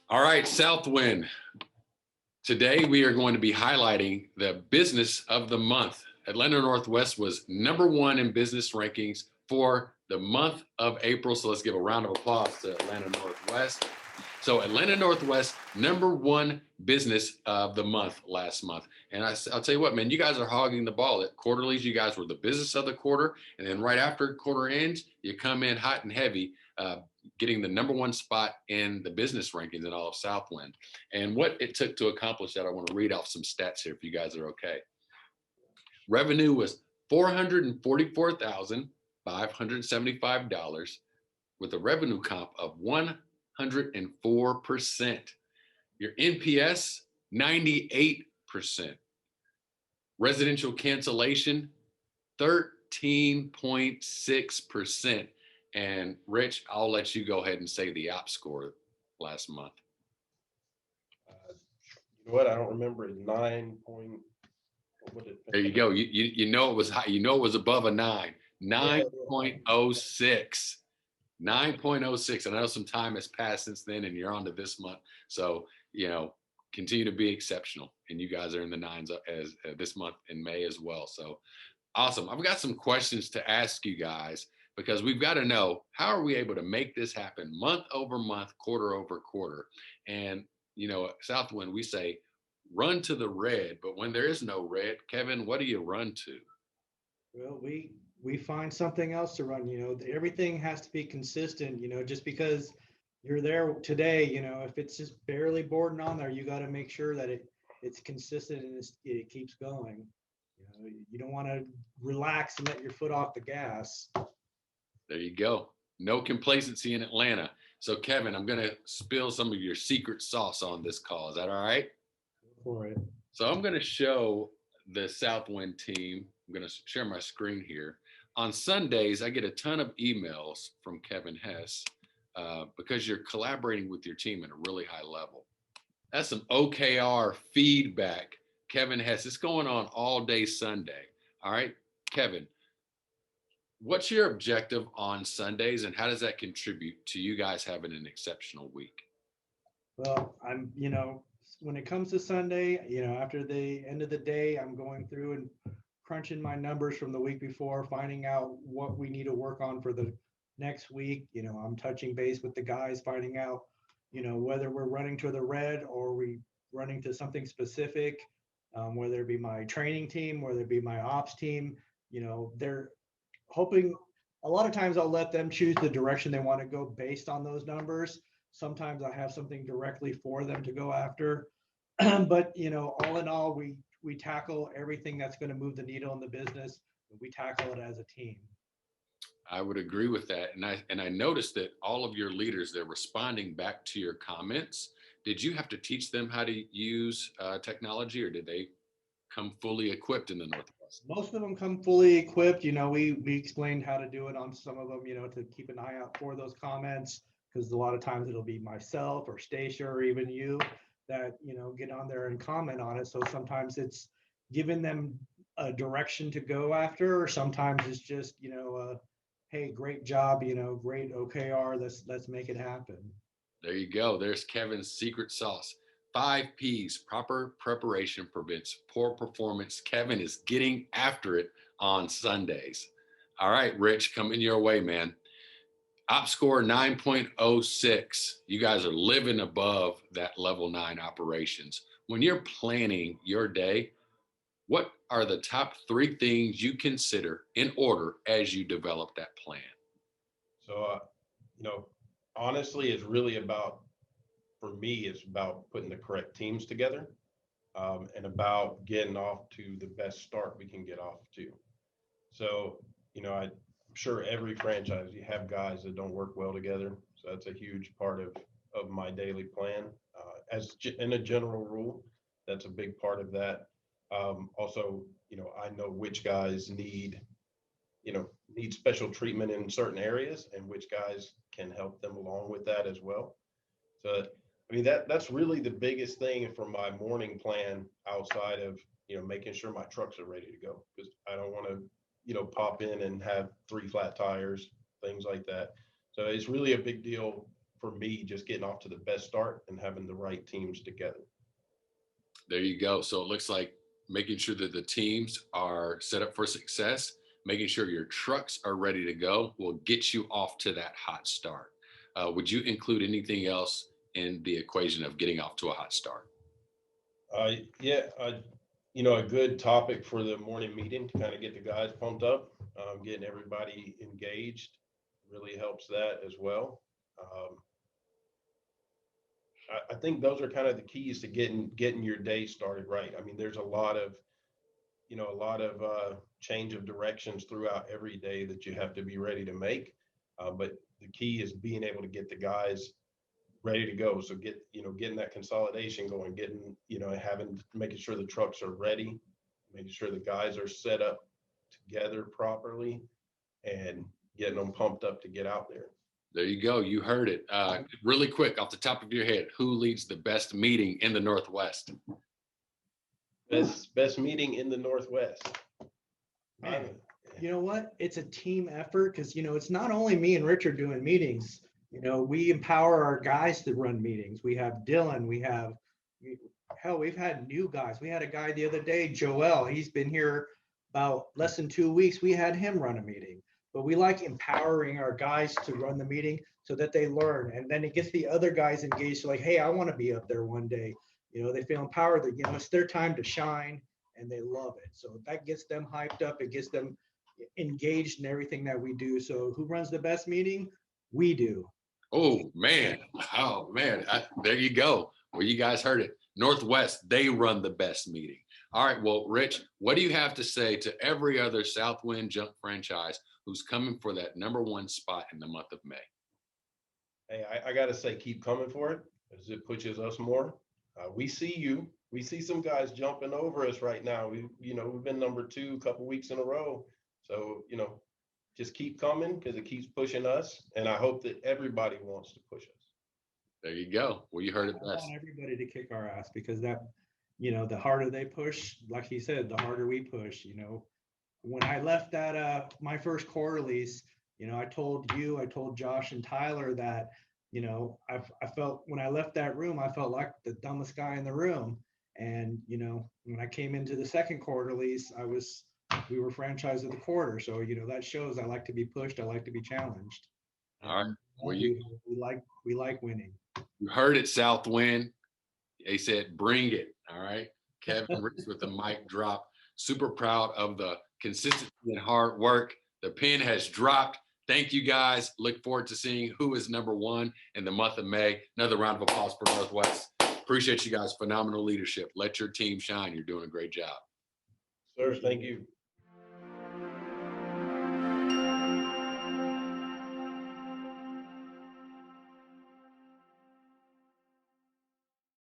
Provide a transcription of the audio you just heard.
All right, Southwind. Today we are going to be highlighting the business of the month. Atlanta Northwest was #1 in business rankings for the month of April. So let's give a round of applause to Atlanta Northwest. So Atlanta Northwest, #1 business of the month last month. And I'll tell you what, man, you guys are hogging the ball. At quarterlies, you guys were the business of the quarter. And then right after quarter ends, you come in hot and heavy, getting the #1 spot in the business rankings in all of Southwind. And what it took to accomplish that, I want to read off some stats here if you guys are okay. Revenue was $444,575 with a revenue comp of 104%. Your NPS, 98%. Residential cancellation, 13.6%. And Rich, I'll let you go ahead and say the op score last month. You know what? I don't remember it. 9 point. What did There you go. You know it was high. You know it was above a 9. 9.06. 9.06. And I know some time has passed since then, and you're on to this month. So, continue to be exceptional. And you guys are in the 9s as this month in May as well. So awesome. I've got some questions to ask you guys because we've got to know, how are we able to make this happen month over month, quarter over quarter? And, at Southwind, we say, run to the red, but when there is no red, Kevin, what do you run to? Well, we find something else to run. Everything has to be consistent. Just because you're there today, if it's just barely boarding on there, you got to make sure that it's consistent and it keeps going. You don't want to relax and let your foot off the gas. There you go. No complacency in Atlanta. So, Kevin, I'm going to spill some of your secret sauce on this call. Is that all right? For it. So I'm going to show the Southwind team. I'm going to share my screen here. On Sundays, I get a ton of emails from Kevin Hess because you're collaborating with your team at a really high level. That's some OKR feedback. Kevin Hess, it's going on all day Sunday. All right, Kevin, what's your objective on Sundays and how does that contribute to you guys having an exceptional week? Well, when it comes to Sunday, after the end of the day, I'm going through and crunching my numbers from the week before, finding out what we need to work on for the next week. I'm touching base with the guys, finding out, whether we're running to the red or we running to something specific, whether it be my training team, whether it be my ops team. They're hoping, a lot of times I'll let them choose the direction they want to go based on those numbers. Sometimes I have something directly for them to go after. But, all in all, we tackle everything that's going to move the needle in the business. We tackle it as a team. I would agree with that. And I noticed that all of your leaders, they're responding back to your comments. Did you have to teach them how to use technology, or did they come fully equipped in the Northwest? Most of them come fully equipped. We explained how to do it on some of them, to keep an eye out for those comments, because a lot of times it'll be myself or Stacia or even you that, get on there and comment on it. So sometimes it's giving them a direction to go after, or sometimes it's just, hey, great job, great OKR, let's make it happen. There you go. There's Kevin's secret sauce. 5 P's, proper preparation prevents poor performance. Kevin is getting after it on Sundays. All right, Rich, coming your way, man. Op score 9.06. You guys are living above that level 9 operations. When you're planning your day, what are the top 3 things you consider in order as you develop that plan? So, honestly, it's really about, for me, it's about putting the correct teams together and about getting off to the best start we can get off to. So, I'm sure every franchise, you have guys that don't work well together. So that's a huge part of my daily plan. As in a general rule, that's a big part of that. Also, I know which guys need special treatment in certain areas and which guys can help them along with that as well. So, that's really the biggest thing for my morning plan, outside of, making sure my trucks are ready to go, because I don't want to, pop in and have 3 flat tires, things like that. So it's really a big deal for me, just getting off to the best start and having the right teams together. There you go. So it looks like making sure that the teams are set up for success, making sure your trucks are ready to go will get you off to that hot start. Would you include anything else in the equation of getting off to a hot start? Yeah, you know, a good topic for the morning meeting to kind of get the guys pumped up, getting everybody engaged really helps that as well. I think those are kind of the keys to getting your day started right. I mean, there's a lot of change of directions throughout every day that you have to be ready to make. But the key is being able to get the guys ready to go. So getting that consolidation going, making sure the trucks are ready, making sure the guys are set up together properly, and getting them pumped up to get out there. There you go. You heard it. Really quick, off the top of your head, who leads the best meeting in the Northwest? Best meeting in the Northwest. Man, you know what? It's a team effort because, it's not only me and Richard doing meetings. We empower our guys to run meetings. We have Dylan. We've had new guys. We had a guy the other day, Joel. He's been here about less than 2 weeks. We had him run a meeting. But we like empowering our guys to run the meeting so that they learn. And then it gets the other guys engaged. Like, hey, I want to be up there one day. They feel empowered that, it's their time to shine, and they love it. So that gets them hyped up. It gets them engaged in everything that we do. So who runs the best meeting? We do. Oh, man. There you go. Well, you guys heard it. Northwest, they run the best meeting. All right. Well, Rich, what do you have to say to every other Southwind junk franchise who's coming for that #1 spot in the month of May? Hey, I got to say, keep coming for it as it pushes us more. We see you. We see some guys jumping over us right now. We've been #2 a couple weeks in a row. So, just keep coming because it keeps pushing us. And I hope that everybody wants to push us. There you go. Well, you heard it I best. want everybody to kick our ass because that, the harder they push, like he said, the harder we push. When I left that my first quarterlies, I told Josh and Tyler that, I felt when I left that room, I felt like the dumbest guy in the room. And, when I came into the second quarterlies, we were franchise of the quarter. So, that shows I like to be pushed. I like to be challenged. All right. Well, we like winning. You heard it, Southwind. They said, bring it. All right. Kevin Reese with the mic drop. Super proud of the consistency and hard work. The pen has dropped. Thank you, guys. Look forward to seeing who is #1 in the month of May. Another round of applause for Northwest. Appreciate you guys. Phenomenal leadership. Let your team shine. You're doing a great job. Sir, thank you.